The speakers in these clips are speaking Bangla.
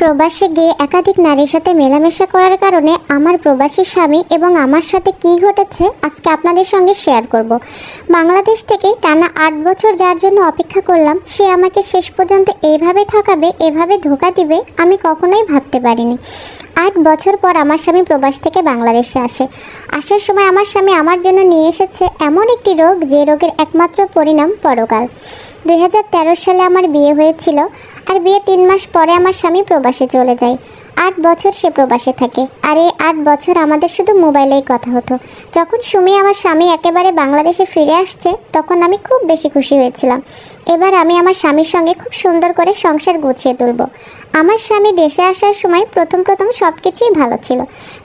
প্রবাসে গিয়ে একাধিক নারীর সাথে মেলামেশা করার কারণে আমার প্রবাসী স্বামী এবং আমার সাথে কী ঘটেছে আজকে আপনাদের সঙ্গে শেয়ার করব। বাংলাদেশ থেকে টানা ৮ বছর যার জন্য অপেক্ষা করলাম, সে আমাকে শেষ পর্যন্ত এইভাবে ঠকাবে, এভাবে ধোঁকা দিবে আমি কখনোই ভাবতে পারিনি। ৮ বছর পর আমার স্বামী প্রবাস থেকে বাংলাদেশে আসার সময় আমার স্বামী আমার জন্য নিয়ে এসেছে এমন একটি রোগ, যে রোগের একমাত্র পরিণাম পরকাল। 2013 সালে আমার বিয়ে হয়েছিল, আর বিয়ে 3 মাস পরে আমার স্বামী প্রবাসে চলে যায়। ৮ বছর সে প্রবাসে থাকে, আর এই 8 বছর আমাদের শুধু মোবাইলেই কথা হতো। যখন সুমি আমার স্বামী একেবারে বাংলাদেশে ফিরে আসছে, তখন আমি খুব বেশি খুশি হয়েছিলাম। এবার আমি আমার স্বামীর সঙ্গে খুব সুন্দর করে সংসার গুছিয়ে তুলব। আমার স্বামী দেশে আসার সময় প্রথম সব কিছুই ভালো ছিল,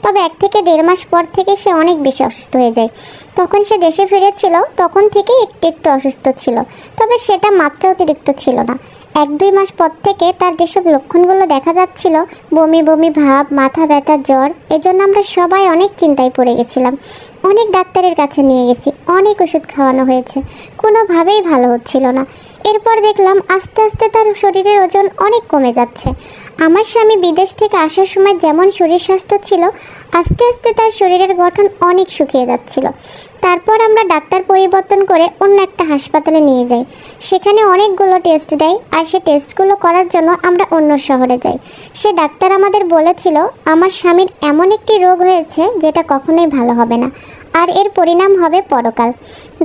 তবে 1 থেকে 1.5 মাস পর থেকে সে অনেক বেশি অসুস্থ হয়ে যায়। তখন সে দেশে ফিরেছিল, তখন থেকেই একটু অসুস্থ ছিল, তবে সেটা মাত্রা অতিরিক্ত ছিল না। 1-2 মাস পর থেকে তার যেসব লক্ষণগুলো দেখা যাচ্ছিল, বমি বমি ভাব, মাথা ব্যথা, জ্বর, এজন্য আমরা সবাই অনেক চিন্তায় পড়ে গেছিলাম। অনেক ডাক্তারের কাছে নিয়ে গেছি, অনেক ওষুধ খাওয়ানো হয়েছে, কোনোভাবেই ভালো হচ্ছিল না। এরপর দেখলাম আস্তে আস্তে তার শরীরের ওজন অনেক কমে যাচ্ছে। আমার স্বামী বিদেশ থেকে আসার সময় যেমন শরীর স্বাস্থ্য ছিল, আস্তে আস্তে তার শরীরের গঠন অনেক শুকিয়ে যাচ্ছিল। তারপর আমরা ডাক্তার পরিবর্তন করে অন্য একটা হাসপাতালে নিয়ে যাই। সেখানে অনেকগুলো টেস্ট দেয়, আর সে টেস্টগুলো করার জন্য আমরা অন্য শহরে যাই। সে ডাক্তার আমাদের বলেছিল আমার স্বামীর এমন একটি রোগ হয়েছে যেটা কখনোই ভালো হবে না, আর এর পরিণাম হবে পরকাল।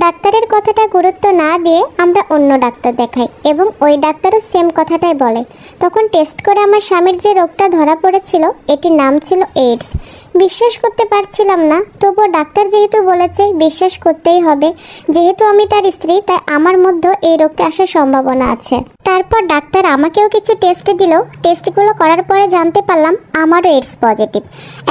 ডাক্তারের কথাটা গুরুত্ব না দিয়ে আমরা অন্য ডাক্তার দেখাই, এবং ওই ডাক্তারও সেম কথাটাই বলে। তখন টেস্ট করে আমার স্বামীর যে রোগটা ধরা পড়েছিল, এটির নাম ছিল এইডস। বিশ্বাস করতে পারছিলাম না, তবুও ডাক্তার যেহেতু বলেছে বিশ্বাস করতেই হবে। যেহেতু আমি তার স্ত্রী, তাই আমার মধ্যে এই রোগটা আসার সম্ভাবনা আছে। তারপর ডাক্তার আমাকেও কিছু টেস্ট দিল। টেস্টগুলো করার পরে জানতে পারলাম আমারও এইডস পজিটিভ।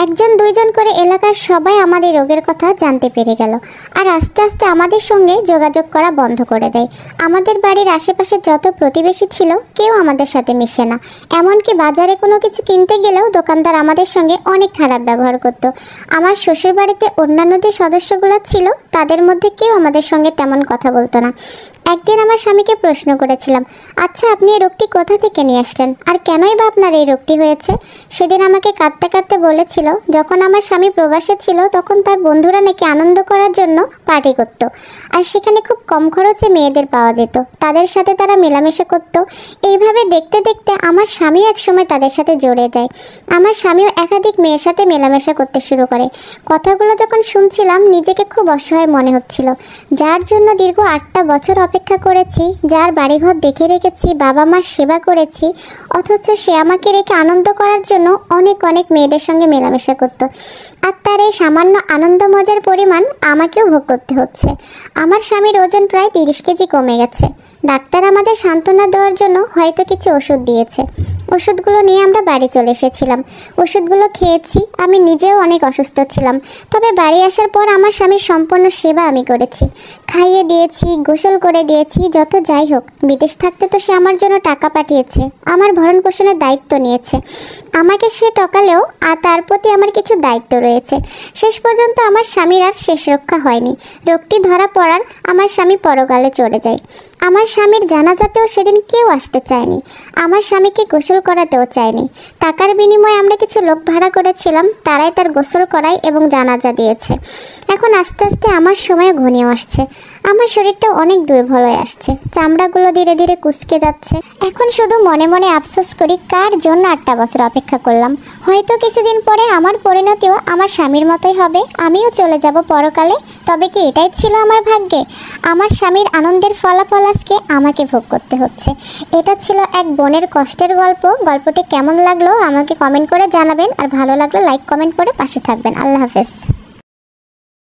1-2 করে এলাকার সবাই আমাদের রোগের কথা জানতে পেরে গেল, আর আস্তে আস্তে আমাদের সঙ্গে যোগাযোগ করা বন্ধ করে দেয়। আমাদের বাড়ির আশেপাশে যত প্রতিবেশী ছিল, কেউ আমাদের সাথে মিশে না। এমনকি বাজারে কোনো কিছু কিনতে গেলেও দোকানদার আমাদের সঙ্গে অনেক খারাপ ব্যবহার করত। আমার শ্বশুর বাড়িতে অন্যান্য যে সদস্যগুলো ছিল, তাদের মধ্যে কেউ আমাদের সঙ্গে তেমন কথা বলতো না। একদিন আমার স্বামীকে প্রশ্ন করেছিলাম, আচ্ছা আপনি এই রোগটি কোথা থেকে নিয়ে আসলেন, আর কেনই বা আপনার এই রোগটি হয়েছে? সেদিন আমাকে কাঁদতে কাঁদতে বলেছিল, যখন আমার স্বামী প্রবাসে ছিল, তখন তার বন্ধুরা নাকি আনন্দ করার জন্য পার্টি করত, আর সেখানে খুব কম খরচে মেয়েদের পাওয়া যেত, তাদের সাথে তারা মেলামেশা করত। এইভাবে দেখতে দেখতে আমার স্বামীও একসময় তাদের সাথে জড়ে যায়। আমার স্বামীও একাধিক মেয়ের সাথে মেলামেশা করতে শুরু করে। কথাগুলো যখন শুনছিলাম, নিজেকে খুব অসহায় মনে হচ্ছিল। যার জন্য দীর্ঘ 8টা বছর অপেক্ষা করেছি, যার বাড়িঘর দেখে রেখেছি, বাবা মার সেবা করেছি, অথচ সে আমাকে রেখে আনন্দ করার জন্য অনেক মেয়েদের সঙ্গে মেলামেশা করত। আর তার এই সামান্য আনন্দ মজার পরিমাণ আমাকেও ভোগ করতে হচ্ছে। আমার স্বামীর ওজন প্রায় 30 কেজি কমে গেছে। ডাক্তার আমাদের সান্ত্বনা দেওয়ার জন্য হয়তো কিছু ওষুধ দিয়েছে। ওষুধগুলো নিয়ে আমরা বাড়ি চলে এসেছিলাম। ওষুধগুলো খেয়েছি। আমি নিজেও অনেক অসুস্থ ছিলাম, তবে বাড়ি আসার পর আমার স্বামীর সম্পূর্ণ সেবা আমি করেছি। খাইয়ে দিয়েছি, গোসল করে দিয়েছি। যত যাই হোক, বিদেশ থাকতে তো সে আমার জন্য টাকা পাঠিয়েছে, আমার ভরণ পোষণের দায়িত্ব নিয়েছে। আমাকে সে টকালেও আর তার প্রতি আমার কিছু দায়িত্ব রয়েছে। শেষ পর্যন্ত আমার স্বামীর আর শেষ রক্ষা হয়নি। রোগটি ধরা পড়ার আমার স্বামী পরকালে চলে যায়। আমার স্বামীর জানাজাতেও সেদিন কেউ আসতে চায়নি, আমার স্বামীকে গোসল করাতেও চায়নি। টাকার বিনিময়ে আমরা কিছু লোক ভাড়া করেছিলাম, তারাই তার গোসল করায় এবং জানাজা দিয়েছে। এখন আস্তে আস্তে আমার সময় ঘনিয়ে আসছে। আমার শরীরটা অনেক দুর্বল হয়ে আসছে, চামড়াগুলো ধীরে ধীরে কুঁচকে যাচ্ছে। এখন শুধু মনে মনে আফসোস করি, কার জন্য 8টা বছর অপেক্ষা করলাম। হয়তো কিছুদিন পরে আমার পরিণতিও আমার স্বামীর মতোই হবে, আমিও চলে যাব পরকালে। তবে কি এটাই ছিল আমার ভাগ্যে? আমার স্বামীর আনন্দের ফলাফল আজকে আমাকে ভোগ করতে হচ্ছে। এটা ছিল এক বোনের কষ্টের গল্প। গল্পটি কেমন লাগলো আমাকে কমেন্ট করে জানাবেন, আর ভালো লাগলে লাইক কমেন্ট করে পাশে থাকবেন। আল্লাহ হাফেজ।